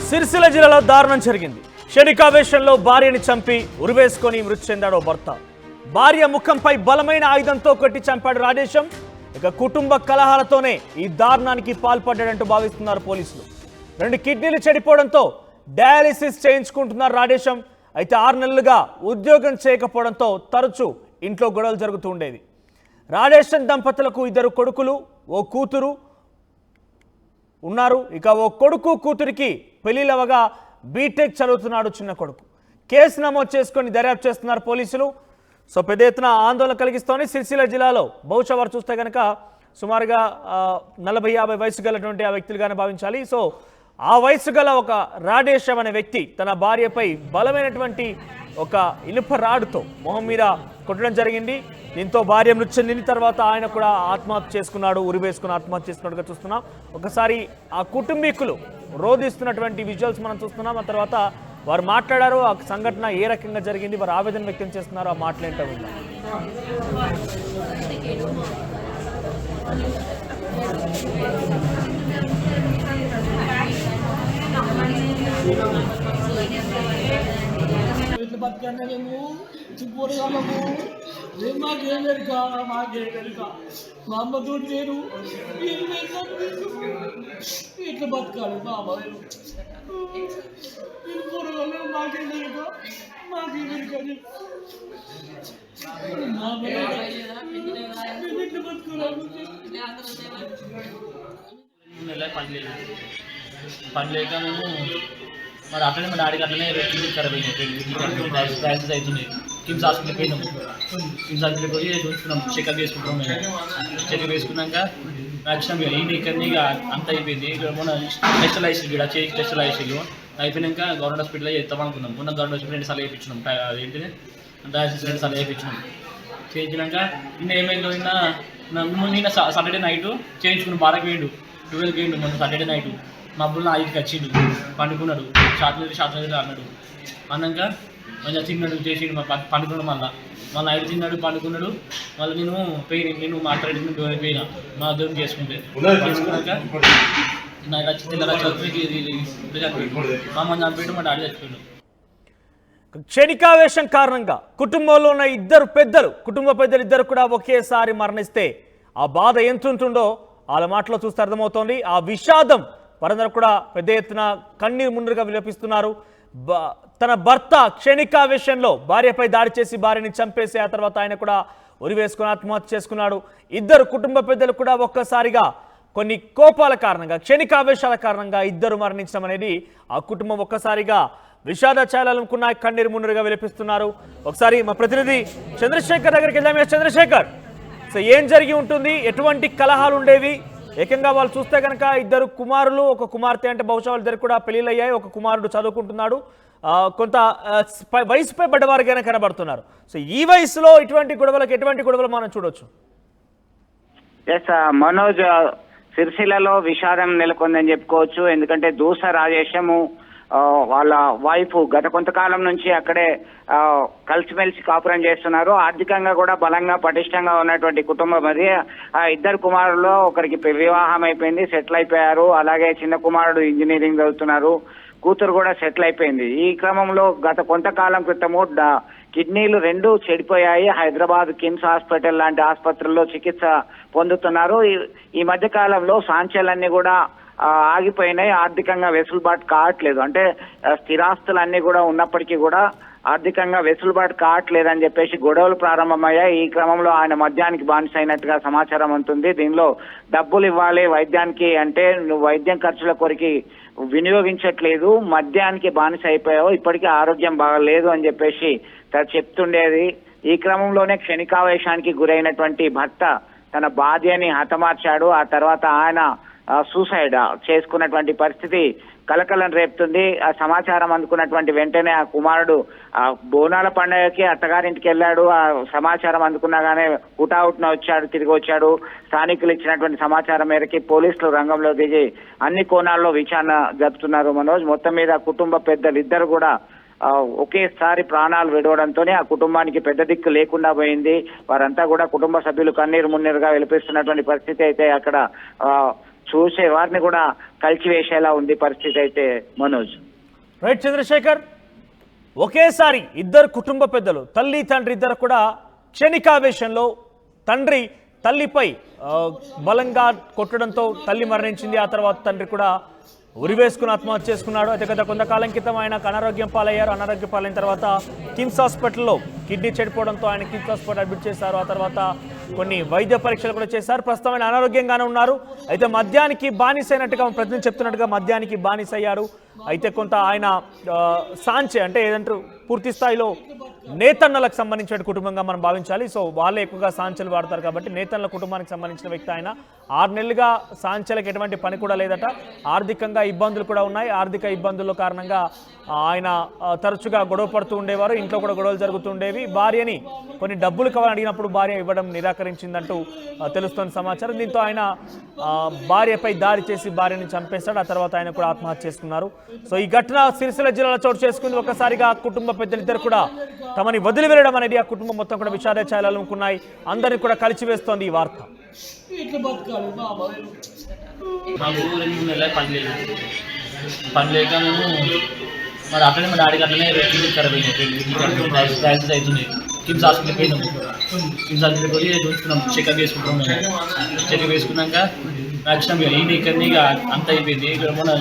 సిరిసిల్ల జిల్లాలో దారుణం జరిగింది. క్షణికావేశంలో భార్యని చంపి ఉరివేసుకొని మృతి చెందాడు భర్త. భార్య ముఖంపై బలమైన ఆయుధంతో కొట్టి చంపాడు రాజేశం. ఇక కుటుంబ కలహాలతోనే ఈ దారుణానికి పాల్పడ్డాడంటూ భావిస్తున్నారు పోలీసులు. 2 కిడ్నీలు చెడిపోవడంతో డయాలిసిస్ చేయించుకుంటున్నారు రాజేశం. అయితే 6 నెలలుగా ఉద్యోగం చేయకపోవడంతో తరచూ ఇంట్లో గొడవలు జరుగుతూ ఉండేది. రాజేశం దంపతులకు 2 కొడుకులు, ఓ కూతురు ఉన్నారు. ఇక ఓ కొడుకు కూతురికి పెళ్లిలవగా బీటెక్ చదువుతున్నాడు చిన్న కొడుకు. కేసు నమోదు చేసుకొని దర్యాప్తు చేస్తున్నారు పోలీసులు. సో పెద్ద ఎత్తున ఆందోళన కలిగిస్తోంది సిరిసిల్ల జిల్లాలో. బహుశా వారు చూస్తే కనుక సుమారుగా 40-50 వయసు గలటువంటి ఆ వ్యక్తులుగానే భావించాలి. సో ఆ వయసు గల ఒక రాజేశం అనే వ్యక్తి తన భార్యపై బలమైనటువంటి ఒక ఇనుప రాడుతో మొహం మీద కొట్టడం జరిగింది. దీంతో భార్య మృతి చెందిన తర్వాత ఆయన కూడా ఆత్మహత్య చేసుకున్నాడు, ఉరి వేసుకుని ఆత్మహత్య చేసుకున్నట్టుగా చూస్తున్నాం. ఒకసారి ఆ కుటుంబీకులు రోధిస్తున్నటువంటి విజువల్స్ మనం చూస్తున్నాం. ఆ తర్వాత వారు మాట్లాడారు, ఆ సంఘటన ఏ రకంగా జరిగింది, వారు ఆవేదన వ్యక్తం చేస్తున్నారు, ఆ మాటలేంటో విన్నాం. బతకన్నాము పోరగాళ్ళము మాకేమెరుక మా అమ్మతో నేను ఎట్లా బతకాలి మా అమ్మ పోరగాళ్ళు మాకేమెరుక ఎట్లా బతకాలి పని లేక మేము మరి అట్లనే మా డాడీకి అట్లనే కిడ్నీ ఖరాబ్ అయినాయి, డయాలసిస్ అవుతున్నాయి. కిమ్స్ హాస్పిటల్కి పోయినాము. కిమ్స్ హాస్పిటల్కి పోయి చూసుకున్నాం, చెకప్ చేసుకుంటాం. మేము చెకప్ వేసుకున్నాక వచ్చినాం. ఈయన ఇక్కడ అంత అయిపోయింది. మొన్న టెస్టులు వేసి ఇక్కడ చేసి టెస్టులు వేసి అయిపోయినాక గవర్నమెంట్ హాస్పిటల్లో చేస్తాం అనుకున్నాం. మొన్న గవర్నమెంట్ హాస్పిటల్ 2 సార్లు వేయించినాం. అదేంటిది డయాలసిస్ 2 సార్లు వేయించినాం. చేయించినాక నిన్న ఏమైందో నిన్న సాటర్డే నైట్ చేయించుకున్నాం. 12కి వేయండు, 12కి వేయండు. మొన్న సాటర్డే నైట్ మబ్బుల్లో 5కి వచ్చిండు, పండుకున్నాడు. షార్ట్ అన్నాడు. అన్నాక మంచిగా తిన్నాడు, చేసి పండుకున్నాడు. మళ్ళీ 5 తిన్నాడు, పండుకున్నాడు. మళ్ళీ నేను మాట్లాడి పోయినా మా ఉద్యోగం చేసుకున్నాక నాకు వచ్చి మా అమ్మ చంపాడు, మా డాడీ చచ్చిపోయాడు. క్షణికావేశం కారణంగా కుటుంబంలో ఉన్న కుటుంబ పెద్దలు ఇద్దరు కూడా ఒకేసారి మరణిస్తే ఆ బాధ ఎంతుంటుందో వాళ్ళ మాటలో చూస్తే అర్థమవుతోంది. ఆ విషాదం వారందరూ కూడా పెద్ద ఎత్తున కన్నీరు మున్నీరుగా విలపిస్తున్నారు. తన భర్త క్షణికావేశంలో భార్యపై దాడి చేసి భార్యని చంపేసి ఆ తర్వాత ఆయన కూడా ఉరివేసుకుని ఆత్మహత్య చేసుకున్నాడు. 2 కుటుంబ పెద్దలు కూడా ఒక్కసారిగా కొన్ని కోపాల కారణంగా, క్షణికావేశాల కారణంగా 2 మరణించడం అనేది ఆ కుటుంబం ఒక్కసారిగా విషాద ఛాయలనుకున్న కన్నీరు మున్నీరుగా విలపిస్తున్నారు. ఒకసారి మా ప్రతినిధి చంద్రశేఖర్ దగ్గరికి వెళ్దాం. చంద్రశేఖర్, సో ఏం జరిగి ఉంటుంది, ఎటువంటి కలహాలు ఉండేవి? ఏకంగా వాళ్ళు చూస్తే కనుక 2 కుమారులు, ఒక కుమార్తె, అంటే బహుశా వాళ్ళిద్దరు కూడా పెళ్లిళ్ళు అయ్యాయి. ఒక కుమారుడు చదువుకుంటున్నాడు, కొంత వయసుపై పడ్డవారుగానే కనబడుతున్నారు. సో ఈ వయసులో ఎటువంటి గొడవలు మనం చూడొచ్చు? మనోజ్, సిరిసిల్లలో విషాదం నెలకొందని చెప్పుకోవచ్చు. ఎందుకంటే దూస రాజేశము వాళ్ళ వైఫ్ గత కొంతకాలం నుంచి అక్కడే కలిసిమెలిసి కాపురం చేస్తున్నారు. ఆర్థికంగా కూడా బలంగా పటిష్టంగా ఉన్నటువంటి కుటుంబం అది. ఆ 2 కుమారుల్లో ఒకరికి వివాహం అయిపోయింది, సెటిల్ అయిపోయారు. అలాగే చిన్న కుమారుడు ఇంజనీరింగ్ చదువుతున్నారు, కూతురు కూడా సెటిల్ అయిపోయింది. ఈ క్రమంలో గత కొంతకాలం క్రితము కిడ్నీలు 2 చెడిపోయాయి. హైదరాబాద్ కిమ్స్ హాస్పిటల్ లాంటి ఆసుపత్రుల్లో చికిత్స పొందుతున్నారు. ఈ మధ్య కాలంలో సాంఖ్యాలన్నీ కూడా ఆగిపోయినాయి. ఆర్థికంగా వెసులుబాటు కావట్లేదు. అంటే స్థిరాస్తులన్నీ కూడా ఉన్నప్పటికీ కూడా ఆర్థికంగా వెసులుబాటు కావట్లేదని చెప్పేసి గొడవలు ప్రారంభమయ్యాయి. ఈ క్రమంలో ఆయన మద్యానికి బానిస అయినట్టుగా సమాచారం ఉంటుంది. దీనిలో డబ్బులు ఇవ్వాలి వైద్యానికి అంటే నువ్వు వైద్యం ఖర్చుల కొరికి వినియోగించట్లేదు, మద్యానికి బానిస అయిపోయావు, ఇప్పటికీ ఆరోగ్యం బాగలేదు అని చెప్పేసి చెప్తుండేది. ఈ క్రమంలోనే క్షణికావేశానికి గురైనటువంటి భర్త తన భార్యని హతమార్చాడు. ఆ తర్వాత ఆయన సూసైడ్ చేసుకున్నటువంటి పరిస్థితి కలకలం రేపుతుంది. ఆ సమాచారం అందుకున్నటువంటి వెంటనే ఆ కుమారుడు బోనాల పండుగకి అత్తగారింటికి వెళ్ళాడు. ఆ సమాచారం అందుకున్నాగానే హుటాహుటిన తిరిగి వచ్చాడు. స్థానికులు ఇచ్చినటువంటి సమాచారం మేరకి పోలీసులు రంగంలో దిగి అన్ని కోణాల్లో విచారణ జరుపుతున్నారు. మనోజ్, మొత్తం మీద కుటుంబ పెద్దలు 2 కూడా ఒకేసారి ప్రాణాలు విడవడంతోనే ఆ కుటుంబానికి పెద్ద దిక్కు లేకుండా పోయింది. వారంతా కూడా కుటుంబ సభ్యులు కన్నీరు మున్నీరుగా విలపిస్తున్నటువంటి పరిస్థితి అయితే అక్కడ చూసే వారిని కూడా కలిచివేసేలా ఉంది పరిస్థితి అయితే మనోజ్. రైట్ చంద్రశేఖర్, ఒకేసారి ఇద్దరు కుటుంబ పెద్దలు తల్లి తండ్రి ఇద్దరు కూడా క్షణికావేశంలో తండ్రి తల్లిపై బలంగా కొట్టడంతో తల్లి మరణించింది. ఆ తర్వాత తండ్రి కూడా ఉరివేసుకుని ఆత్మహత్య చేసుకున్నాడు. అయితే గత కొంతకాలం క్రితం ఆయనకు అనారోగ్యం పాలయ్యారు. అనారోగ్యం పాలైన తర్వాత కిమ్స్ హాస్పిటల్లో కిడ్నీ చెడిపోవడంతో ఆయన కిమ్స్ హాస్పిటల్ అడ్మిట్ చేశారు. ఆ తర్వాత కొన్ని వైద్య పరీక్షలు కూడా చేశారు. ప్రస్తుతం ఆయన అనారోగ్యంగానే ఉన్నారు. అయితే మద్యానికి బానిసైనట్టుగా ప్రతినిధి చెప్తున్నట్టుగా మద్యానికి బానిసయ్యారు. అయితే కొంత ఆయన సాంచే అంటే ఏదంటారు పూర్తి స్థాయిలో నేతన్నలకు సంబంధించిన కుటుంబంగా మనం భావించాలి. సో వాళ్ళే ఎక్కువగా సాంచలు వాడతారు కాబట్టి నేతన్నల కుటుంబానికి సంబంధించిన వ్యక్తి ఆయన. 6 నెలలుగా సాంచలకు ఎటువంటి పని కూడా లేదట. ఆర్థికంగా ఇబ్బందులు కూడా ఉన్నాయి. ఆర్థిక ఇబ్బందుల కారణంగా ఆయన తరచుగా గొడవ పడుతూ ఉండేవారు. ఇంట్లో కూడా గొడవలు జరుగుతూ ఉండేవి. భార్యని కొన్ని డబ్బులు కావాలని అడిగినప్పుడు భార్య ఇవ్వడం నిరాకరించిందంటూ తెలుస్తున్న సమాచారం. దీంతో ఆయన భార్యపై దాడి చేసి భార్యని చంపేశాడు. ఆ తర్వాత ఆయన కూడా ఆత్మహత్య చేసుకున్నారు. సో ఈ ఘటన సిరిసిల్ల జిల్లాలో చోటు చేసుకుంది. ఒక్కసారిగా కుటుంబ పెద్దలిద్దరు కూడా తమని వదిలి వెళ్ళడం అనేది ఆ కుటుంబం మొత్తం కూడా విషాద ఛాయలు అలుముకున్నాయి. అందరినీ కూడా కలిచివేస్తోంది ఈ వార్త. ఎట్లా బతకాలి బాబాయ్? మాకు 2-3 నెలలు పని లేక మేము మరి అట్లనే మా డాడీకి అట్లనే కిడ్నీ ఖరాబ్ అయినాయి. డయాలసిస్ అవుతున్నాయి. కిమ్స్ హాస్పిటల్కి పోయినాము. కిమ్స్ హాస్పిటల్కి పోయి చూసుకున్నాం. చెకప్ చేసుకుంటాం. మేము చెకప్ వేసుకున్నాక వచ్చినాం. ఇక్కడిని ఇక అంత అయిపోయింది. ఇక్కడ మొన్న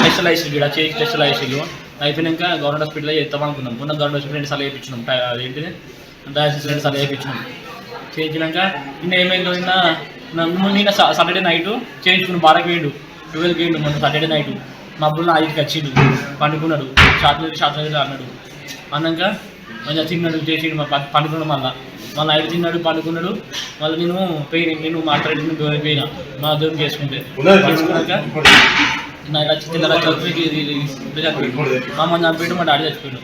టెస్టులు వేసి ఇక్కడ చేసి టెస్టులు వేసి అయిపోయినాక గవర్నమెంట్ హాస్పిటల్లో చేస్తాం అనుకున్నాం. మొన్న గవర్నమెంట్ హాస్పిటల్ 2 సార్లు వేయించినాం. అదేంటిది డయాలసిస్ 2 సార్లు వేయించినాం. చేయించినాక నిన్న ఏమైందో నిన్న సాటర్డే నైట్ చేయించుకున్నాం. 12కి వేయండు 12కి వేయండు. మొన్న సాటర్డే నైట్ మబ్బుల్లో 5కి వచ్చిండు. పండుకున్నాడు. షార్ట్ అన్నాడు. అన్నాక మంచిగా తిన్నాడు చేసిండు. పండుకున్నాడు. మళ్ళీ 5 తిన్నాడు పండుకున్నాడు. మళ్ళీ నేను మాట్లాడి పోయినా మా దూరం చేసుకుంటే నాకు వచ్చి తిన్నాక మా అమ్మ చంపాడు. మా డాడీ చచ్చిపోయాడు.